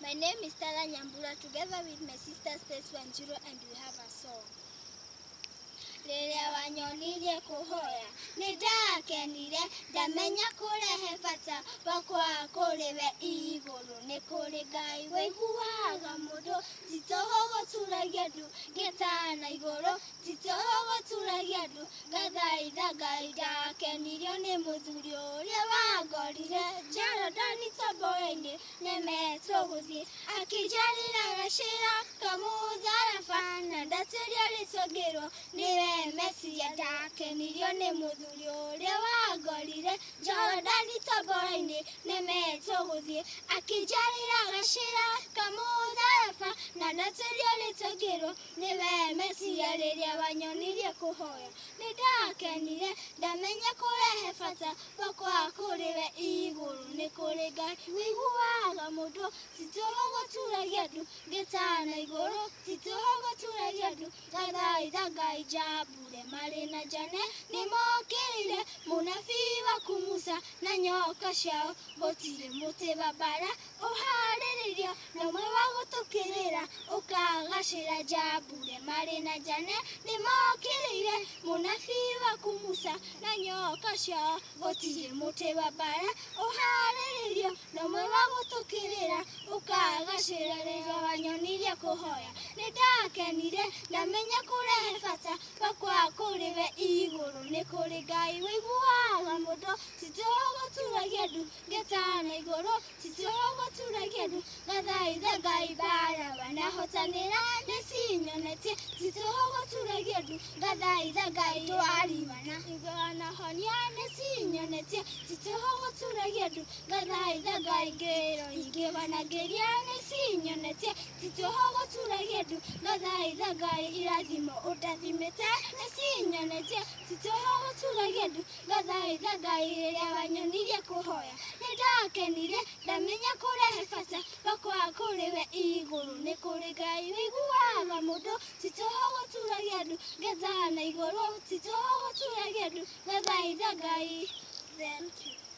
My name is Tara Nyambura, together with my sister Stacy Wanjiru, and we have a song. Rĩrĩa wanyonirie kũhoya nĩndakenire ndamenya kũrehe bata wakwa kũrĩ we igũrũ nĩ kũrĩ Ngai wĩiguaga mũndũ titũhũ gũturagia ndu ngĩtana igũrũ titũhũ gũturagia ndu ngathaitha Ngai ndakenirio nĩ mũthuri ũrĩa wangorire Jorodani tomboya-inĩ nemetwo gũthiĩ akĩnjarĩra gacĩra kamũtharaba na ndatĩria rĩcũngĩrwo nĩwe Mesia ndakenirio nĩ mũthuri ũrĩa wangorire Jorodani tomboya-inĩ nemetwo gũthiĩ akĩnjarĩra gacĩra kamũtharaba na ndatĩria rĩcũngĩrwo nĩwe Mesia rĩrĩa wanyonirie kũhoya nĩndakenire ndamenya kũrehe bata wakwa kũrĩ we igũrũ nĩ kũrĩ Ngai wĩiguaga mũndũ titũhũ gũturagia ndu ngĩtana igũrũ titũhũ gũturagia ndu ngathaitha Ngai njambure marĩ na njane nĩmokĩrĩire mũnabii waku Musa na nyoka ciao gũtirĩ mũtĩ wa mbara ũharĩrĩirio na ũmwe wa gũtũkĩrĩra ũkagacĩra njambure marĩ na njane nĩmokĩrĩire mũnabii waku Musa na nyoka ciao gũtirĩ mũtĩ wa mbara ũharĩrĩirio na ũmwe wa gũtũkĩrĩra ũkagacĩra rĩrĩa wanyonirie kũhoya nĩndakenire ndamenya kũrehe bata wakwa kũrĩ we igũrũ nĩ kũrĩ Ngai wĩiguaga mũndũ titũhũ gũturagia ndu ngĩtana igũrũ titũhũ gũturagia ndu ngathaitha Ngai mbara wanahotanĩra nĩcinyonetie titũhũ gũturagia ndu ngathaitha Ngai ndwari wanahonia nĩcinyonetie titũhũ gũturagia ndu ngathaitha Ngai ngĩro ingĩwanagĩria nĩcinyonetie titũhũ gũturagia ndu ngathaitha Ngai irathimo ũndathimĩte nĩcinyonetie titũhũ gũturagia ndu ngathaitha Ngai rĩrĩa wanyonirie kũhoya nĩndakenire ndamenya kũrehe bata wakwa kũrĩ we igũrũ nĩ kũrĩ Ngai wĩiguaga mũndũ titũhũ gũturagia ndu ngĩtana igũrũ titũhũ gũturagia ndu ngathaitha Ngai. Thank you.